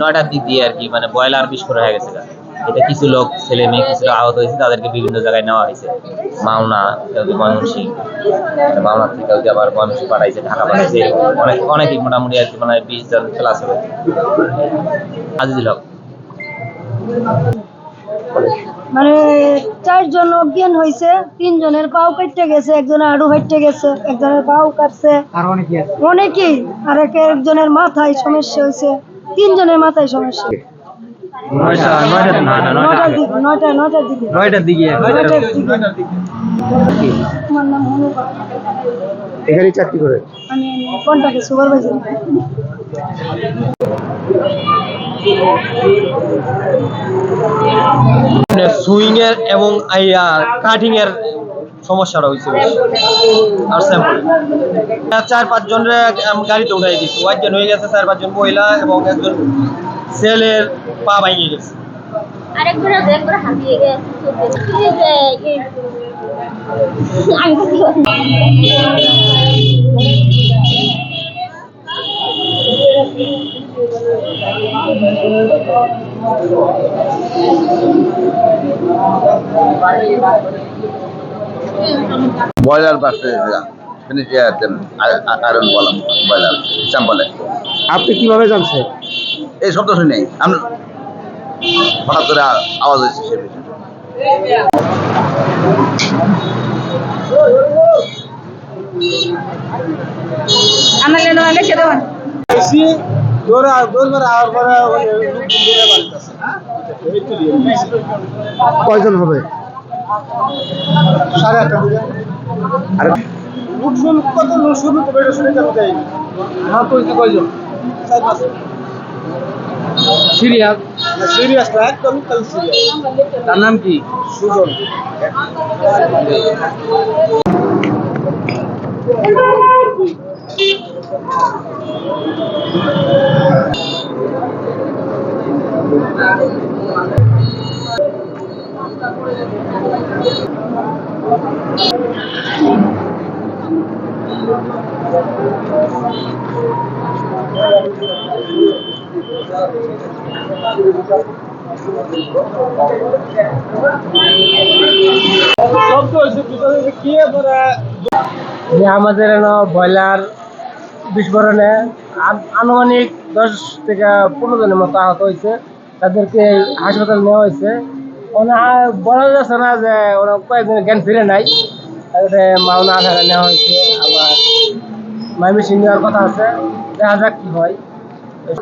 9টার দিক দিয়ে আর কি, মানে বয়লার বিস্ফোরণ হয়ে গেছে। এটা কিছু লোক ছেলে মেয়ে কিছুটা আহত হয়েছে, তাদেরকে বিভিন্ন জায়গায় নেওয়া হয়েছে। মাওনা, ময়মনসিংহ, মাওনা থেকে আবার ময়মনসিংহ পাঠাইছে, ঢাকা পাঠাইছে। অনেকেই মোটামুটি আর কি, মানে 20 জন প্লাস হবে। আজিজুল হক। মানে 4 জন অজ্ঞান হয়েছে, 3 জনের পাও কাটতে গেছে, একজনের আড়ু কাটতে গেছে, একজনের পাও কাটছে, আর অনেকেই। আর একজনের মাথায় সমস্যা হয়েছে, 3 জনের মাথায় সমস্যা। 9টার দিকে। আমার নাম অনুপা। এখানে চাকরি করে? আমি কন্ট্রাক্টে সুপারভাইজার। সুইং এর এবং কাটিং এর সমস্যাটা হয়েছে আর স্যাম্পল 4-5 জনের গাড়িতে উঠাই দিচ্ছি। ওয়াইজন হয়ে গেছে 4-5 জন মহিলা এবং একজন ছেলের পা ভাঙিয়ে গেছে। বয়লার বাসে আয়রন বললাম, বয়লার স্যাম্পলে। আপনি কিভাবে জানছেন? এই শব্দ শুনে আমি হঠাৎ করে আওয়াজ হয়েছে সে কয়জন হবে? 8:30। আর লোকজন কত শুরু তো বেড়ে শুনে যাবো যাই আমার পরিচিত কয়জন? 4-5। সিরিয়াস? সিরিয়াস না, একদম সিরিয়াস। তার নাম কি? সুজন। আমাদের বয়লার বিস্ফোরণে আনুমানিক 10 থেকে 15 জনের মতো আহত হয়েছে। তাদেরকে হাসপাতাল নেওয়া হয়েছে। বলা যাচ্ছে না যে ওরা কয়েকদিন জ্ঞান ফিরে নাই। তাদের মাওনা আধারে নেওয়া হয়েছে, আবার ময়মনসিংহ নেওয়ার কথা আছে। দেখা যাক কি হয়।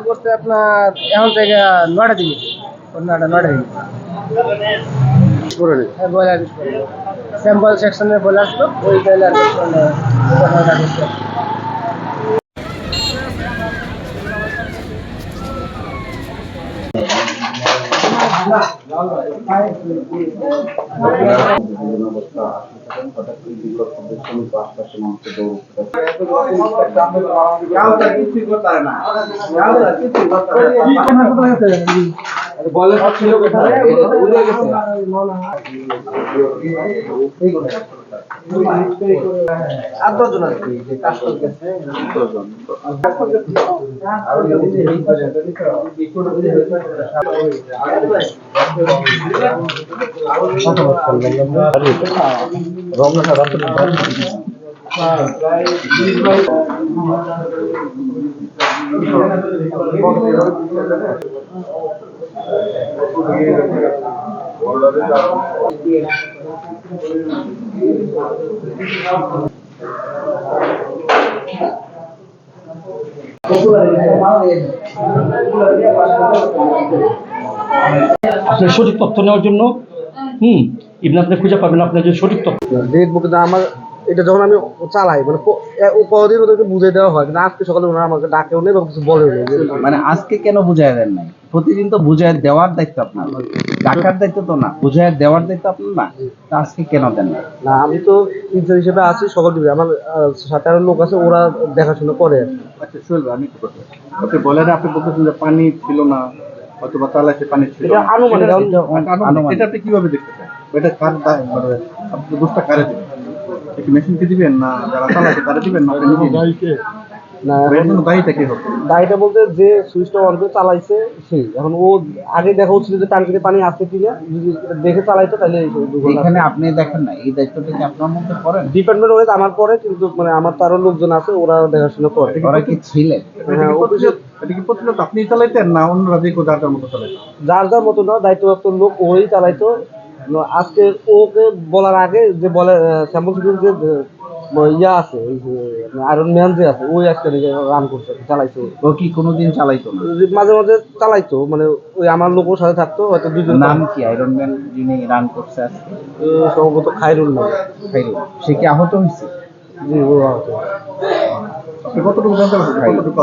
করতে আপনার এখন থেকে 9টার দিকে, 9টার দিকে বয়লার বিস্ফোরণ স্যাম্পল সেকশনে বলে আসলো, ওই বয়লার বিস্ফোরণে আপনার সঠিক তথ্য নেওয়ার জন্য ইভেন আপনি খুঁজে পাবেন আপনার যে সঠিক তথ্য দেখবো। কিন্তু আমার এটা যখন আমি চালাই, মানে কদিন ওদেরকে বুঝে দেওয়া হয়, কিন্তু আজকে সকালে ওনারা আমাকে ডাকেও নেই বা কিছু বলেও নেই। মানে আজকে কেন বুঝাই দেন নাই? প্রতিদিন তো বুঝাই দেওয়ার দায়িত্ব আপনার, ডাকার দায়িত্ব তো না, বুঝাই দেওয়ার দায়িত্ব আপনার না। আজকে কেন দেন নাই? না, আমি তো টিচার হিসেবে আছি, সকল দিবে আমার সাথে আরো লোক আছে, ওরা দেখাশোনা করে। আচ্ছা শুনবেন, আমি একটু কথা আপনি বলেন, আপনি বলতেছেন যে পানি ছিল না, অথবা তালাশে পানি ছিল। এটা আনুমানিক। এটা আপনি কিভাবে দেখতে চান? এটা কার আপনি দোষটা কারে দিবেন? একটু মেশিনকে দিবেন না যারা চালাচ্ছে তারা দিবেন না আপনি নিজে? না এর জন্য দায়ীটা কি হবে? দায়টা বলতে যে সুইচটা অন করে চালাইছে সেই, এখন ও আগে দেখা হচ্ছিল যে ট্যাঙ্কিতে পানি আছে কিনা, যদি এটা দেখে চালাইতো তাহলে এই দুর্ঘটনা। এখানে আপনি দেখেন না, এই দায়িত্বটা কি আপনার মধ্যে পড়েন? ডিপার্টমেন্ট হয়ে আমার পরে, কিন্তু মানে আমার তো আরো লোকজন আছে, ওরা দেখাশোনা করে। ওরা কি ছিলেন? হ্যাঁ, এটা কি প্রতিনিয়ত আপনি চালাইতেন না অন্যরা যে যার যার মতো চালাইতেন? যার যার মতো না, দায়িত্বপ্রাপ্ত লোক ওই চালাইতো। আজকে ওকে বলার আগে যে বলে স্যাম্পল যে ইয়া আছে, আয়রন ম্যান যে আছে, ওই আজকে রান করছে, চালাইছে। ও কি কোনোদিন চালাইতো না? মাঝে মাঝে চালাইতো, মানে ওই আমার লোকের সাথে থাকতো, হয়তো দুজন। নাম কি আয়রন ম্যান যিনি রান করছে আজকে? সম্ভবত খাইরুল নাম। খাইরুল। সে কি আহত হয়েছে? জি, ও হয়তো। আপনি কতটুকু জানতে পারছেন? কতটুকু